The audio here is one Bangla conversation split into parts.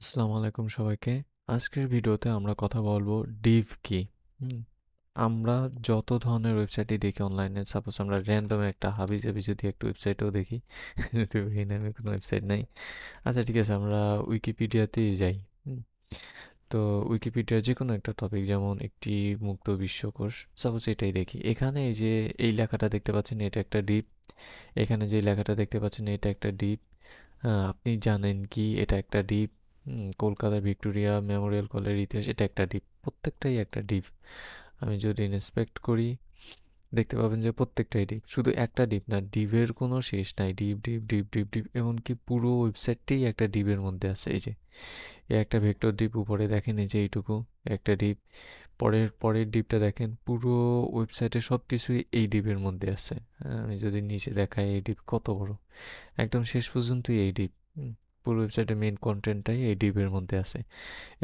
আসসালামু আলাইকুম সবাইকে। আজকের ভিডিওতে আমরা কথা বলবো ডিভ কি। হুম, আমরা যত ধরনের ওয়েবসাইটই দেখি অনলাইনে, সাপোজ আমরা র্যান্ডম একটা হাবিজাবি যদি একটা ওয়েবসাইটও দেখি, তো এই নামে কোনো ওয়েবসাইট নাই। আচ্ছা ঠিক আছে, আমরা উইকিপিডিয়াতেই যাই। হুম, তো উইকিপিডিয়ার যে কোনো একটা টপিক, যেমন একটি মুক্ত বিশ্বকোষ, সাপোজ এটাই দেখি। এখানে এই যে এই লেখাটা দেখতে পাচ্ছেন, এটা একটা ডিপ। এখানে যে লেখাটা দেখতে পাচ্ছেন, এটা একটা ডিপ। হ্যাঁ, আপনি জানেন কি এটা একটা দ্বীপ? কলকাতা ভিক্টোরিয়া মেমোরিয়াল কলের ইতিহাস, এটা একটা দ্বীপ, প্রত্যেকটাই একটা দ্বীপ। আমি যদি ইন্সপেক্ট করি, দেখতে পাবেন যে প্রত্যেকটাই দ্বীপ। শুধু একটা দ্বীপ না, দ্বীপের কোনো শেষ নাই, দ্বীপ দ্বীপ দ্বীপ দ্বীপ দ্বীপ, এমনকি পুরো ওয়েবসাইটটাই একটা দ্বীপের মধ্যে আছে। এই যে এই একটা ভেক্টর দ্বীপ, উপরে দেখেন এই যে এইটুকু একটা দ্বীপ। পরের পরের দ্বীপটা দেখেন, পুরো ওয়েবসাইটে সব কিছুই এই দ্বীপের মধ্যে আছে। হ্যাঁ, আমি যদি নিচে দেখাই, এই দ্বীপ কত বড়, একদম শেষ পর্যন্তই এই ডিপ। পুরো ওয়েবসাইটের মেইন কন্টেন্টটাই এই ডিপের মধ্যে আছে।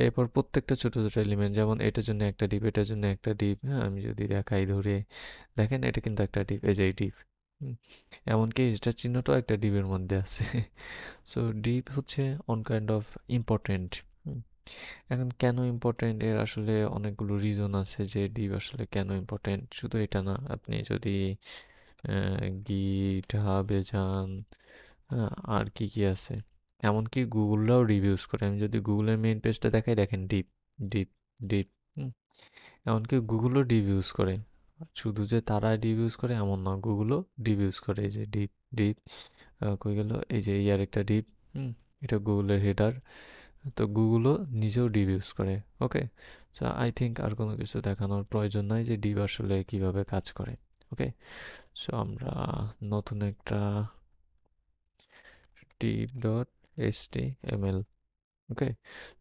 এরপর প্রত্যেকটা ছোট ছোট এলিমেন্ট, যেমন এটার জন্য একটা ডিপ, এটার জন্য একটা ডিপ। হ্যাঁ, আমি যদি দেখাই ধরে, দেখেন এটা কিন্তু একটা ডিপ, এই যে এই ডিপ। এমনকি এটার চিহ্নটাও একটা ডিপের মধ্যে আছে। সো ডিপ হচ্ছে অন কাইন্ড অফ ইম্পর্টেন্ট। এখন কেন ইম্পর্টেন্ট, এর আসলে অনেকগুলো রিজন আছে যে ডিপ আসলে কেন ইম্পর্টেন্ট। শুধু এটা না, আপনি যদি গিট হাবে যান, হ্যাঁ, আর কি কি আছে, এমনকি গুগলরাও রিভিউজ করে। আমি যদি গুগলের মেইন পেজটা দেখাই, দেখেন ডিপ ডিপ ডিপ। এমনকি গুগলও রিভিউজ করে। শুধু যে তারা রিভিউজ করে এমন না, গুগলও রিভিউজ করে। এই যে ডিপ ডিপ কই গেল, এই যে ইয়ার একটা ডিপ। এটা গুগলের হেডার। তো গুগলও নিজেও রিভিউজ করে। ওকে, সো আই থিঙ্ক আর কোনো কিছু দেখানোর প্রয়োজন নাই যে ডিপ আসলে কিভাবে কাজ করে। ওকে, সো আমরা নতুন একটা ডিপ ডট এমএল। ওকে,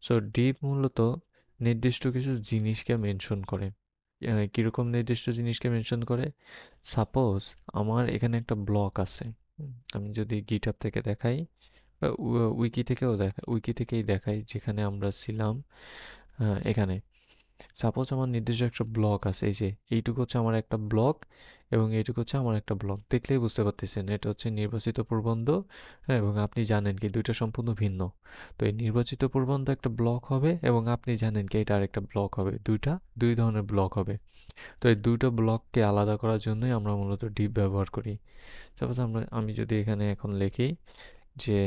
সো ডিপ মূলত নির্দিষ্ট কিছু জিনিসকে মেনশন করে। কীরকম নির্দিষ্ট জিনিসকে মেনশন করে? সাপোজ আমার এখানে একটা ব্লক আছে। আমি যদি গিটহাব থেকে দেখাই, বা উইকি থেকেই দেখাই যেখানে আমরা ছিলাম। এখানে সাপোজ আমার নির্দিষ্ট একটা ব্লক আছে, এই যে এইটুকু হচ্ছে আমার একটা ব্লক, এবং এইটুকু হচ্ছে আমার একটা ব্লক। দেখলেই বুঝতে পারতেছেন এটা হচ্ছে নির্বাচিত প্রবন্ধ। হ্যাঁ, এবং আপনি জানেন কি দুইটা সম্পূর্ণ ভিন্ন। তো এই নির্বাচিত প্রবন্ধ একটা ব্লক হবে, এবং আপনি জানেন কি এটা আরেকটা ব্লক হবে। দুই ধরনের ব্লক হবে। তো এই দুটো ব্লককে আলাদা করার জন্যই আমরা মূলত ডিপ ব্যবহার করি। সাপোজ আমি যদি এখানে এখন লিখি যে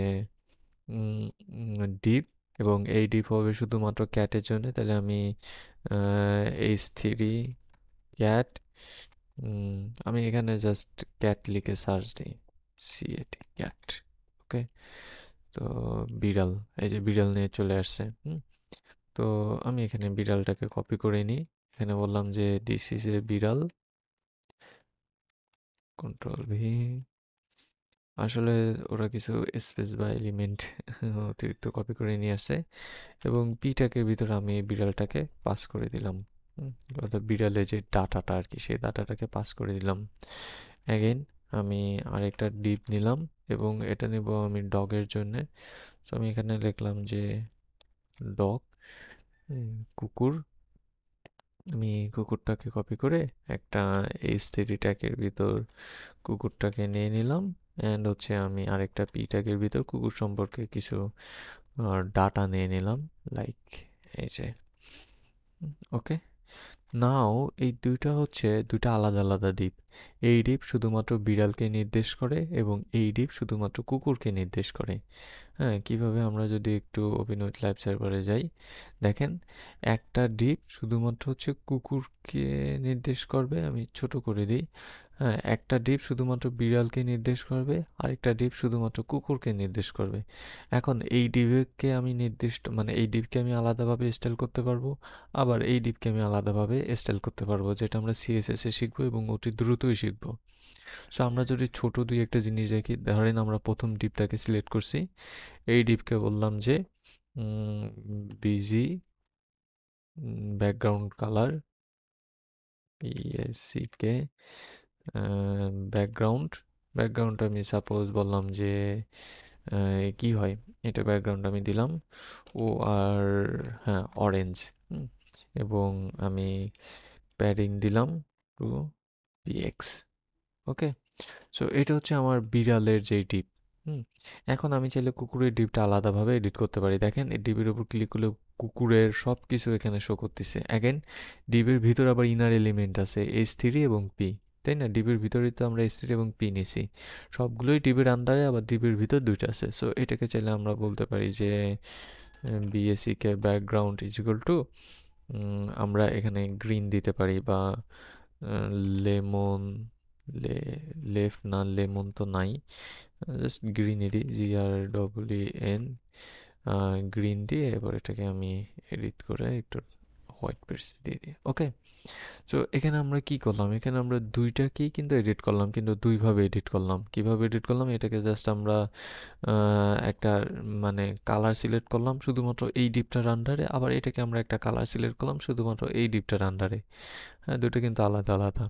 ডিপ, এবং এই ডিপ হবে শুধুমাত্র ক্যাটের জন্য, তাহলে আমি H3 ক্যাট, আমি এখানে জাস্ট ক্যাট লিখে সার্চ দিই, সিএটি ক্যাট। ওকে, তো বিড়াল, এই যে বিড়াল নিয়ে চলে আসছে। তো আমি এখানে বিড়ালটাকে কপি করে নিই। এখানে বললাম যে দিস ইজ এ বিড়াল, কন্ট্রোল ভি। আসলে ওরা কিছু স্পেস বা এলিমেন্ট অতিরিক্ত কপি করে নিয়ে আসছে, এবং পিটাকের ভিতরে আমি এই বিড়ালটাকে পাস করে দিলাম। অর্থাৎ বিড়ালের যে ডাটাটা আর কি, সেই ডাটাটাকে পাস করে দিলাম। অ্যাগেন আমি আরেকটা ডিপ নিলাম, এবং এটা নেব আমি ডগের জন্যে। তো আমি এখানে লিখলাম যে ডগ, কুকুর। আমি কুকুরটাকে কপি করে একটা এইচ3 ট্যাগের ভিতর কুকুরটাকে নিয়ে নিলাম। অ্যান্ড হচ্ছে আমি আরেকটা পি ট্যাগের ভিতর কুকুর সম্পর্কে কিছু ডাটা নিয়ে নিলাম, লাইক এই যে। ওকে, নাও এই দুইটা হচ্ছে দুইটা আলাদা আলাদা দ্বীপ। এই দ্বীপ শুধুমাত্র বিড়ালকে নির্দেশ করে, এবং এই দ্বীপ শুধুমাত্র কুকুরকে নির্দেশ করে। হ্যাঁ, কিভাবে, আমরা যদি একটু অভিনয় লাইভ সার্ভারে যাই, দেখেন একটা দ্বীপ শুধুমাত্র হচ্ছে কুকুরকে নির্দেশ করবে। আমি ছোট করে দিই। হ্যাঁ, একটা দ্বীপ শুধুমাত্র বিড়ালকে নির্দেশ করবে, আরেকটা দ্বীপ শুধুমাত্র কুকুরকে নির্দেশ করবে। এখন এই দ্বীপকে আমি নির্দিষ্ট, মানে এই দ্বীপকে আমি আলাদাভাবে স্টাইল করতে পারবো, আবার এই দ্বীপকে আমি আলাদাভাবে স্টাইল করতে পারবো, যেটা আমরা সিএসএস এ শিখবো, এবং অতি দ্রুতই শিখবো। সো আমরা যদি ছোট দুই একটা জিনিস দেখি, ধরেন আমরা প্রথম দ্বীপটাকে সিলেক্ট করছি। এই দ্বীপকে বললাম যে বিজি ব্যাকগ্রাউন্ড কালার, পিএসসিকে ব্যাকগ্রাউন্ড, ব্যাকগ্রাউন্ড আমি সাপোজ বললাম যে কি হয়, এটা ব্যাকগ্রাউন্ড আমি দিলাম ও আর, হ্যাঁ, অরেঞ্জ। এবং আমি প্যাডিং দিলাম 2px। ওকে, সো এটা হচ্ছে আমার বিড়ালের যেই টিপ। এখন আমি চাইলে কুকুরের ডিপটা আলাদাভাবে এডিট করতে পারি। দেখেন এই ডিপের উপর ক্লিক করলে কুকুরের সব কিছু এখানে শো করতেছে। অ্যাগেন ডিপের ভিতরে আবার ইনার এলিমেন্ট আছে S3 এবং P, তাই না? ডিপের ভিতরেই তো আমরা S3 এবং P নিছি, সবগুলোই ডিপের আন্ডারে, আবার ডিপের ভিতর দুইটা আছে। সো এটাকে চাইলে আমরা বলতে পারি যে বিএসিকে ব্যাকগ্রাউন্ড ইজ ইকুয়াল টু আমরা এখানে গ্রিন দিতে পারি, বা লেমন, লেফট না, লেমন তো নাই, জাস্ট গ্রিনেরই, GREEN, গ্রিন দিয়ে এবার এটাকে আমি এডিট করে একটু হোয়াইট পেজ দিয়ে দিই। ওকে, সো এখানে আমরা কি করলাম, এখানে আমরা দুইটাকেই কিন্তু এডিট করলাম, কিন্তু দুইভাবে এডিট করলাম। কিভাবে এডিট করলাম, এটাকে জাস্ট আমরা একটা মানে কালার সিলেক্ট করলাম শুধুমাত্র এই ডিপটার আন্ডারে, আবার এটাকে আমরা একটা কালার সিলেক্ট করলাম শুধুমাত্র এই ডিপটার আন্ডারে। হ্যাঁ, দুটো কিন্তু আলাদা আলাদা।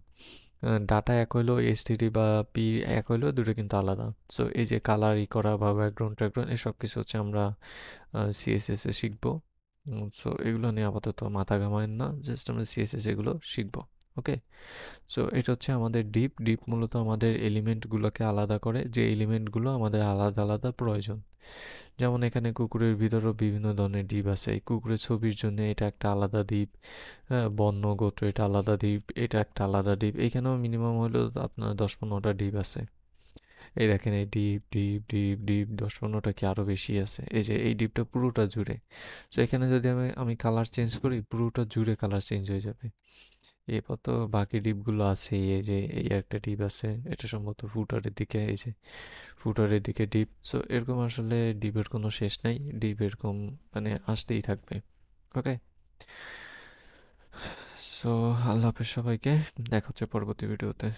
ডাটা এক হইলো, এসটিডি বা পি এক হইলো, দুটো কিন্তু আলাদা। সো এই যে কালার করা বা ব্যাকগ্রাউন্ড ট্যাকগ্রাউন্ড এসব কিছু হচ্ছে আমরা সিএসএস এ শিখবো। সো এগুলো নিয়ে আপাতত মাথা ঘামায়েন না, জাস্ট আমরা সিএসএস এগুলো শিখবো। ওকে, সো এটা হচ্ছে আমাদের ডিপ। ডিপ মূলত আমাদের এলিমেন্টগুলোকে আলাদা করে, যে এলিমেন্টগুলো আমাদের আলাদা আলাদা প্রয়োজন। যেমন এখানে কুকুরের ভিতরেও বিভিন্ন ধরনের ডিপ আছে। এই কুকুরের ছবির জন্য এটা একটা আলাদা ডিপ, হ্যাঁ, বর্ণ গোত্র এটা আলাদা ডিপ, এটা একটা আলাদা ডিপ। এখানেও মিনিমাম হলো আপনার 10-15টা ডিপ আছে। এই দেখেন এই ডিপ ডিপ ডিপ ডিপ 10-15টা কি আরও বেশি আছে। এই যে এই ডিপটা পুরোটা জুড়ে। তো এখানে যদি আমি কালার চেঞ্জ করি, পুরোটা জুড়ে কালার চেঞ্জ হয়ে যাবে। এরপর তো বাকি ডিপগুলো আছে, এই যে এই একটা ডিপ আছে, এটা সম্ভবত ফুটারের দিকে, এই যে ফুটারের দিকে ডিপ। সো এরকম আসলে ডিপের কোনো শেষ নাই, ডিপ এরকম মানে আসতেই থাকবে। ওকে, সো আল্লাহ হাফেজ সবাইকে, দেখা হচ্ছে পরবর্তী ভিডিওতে।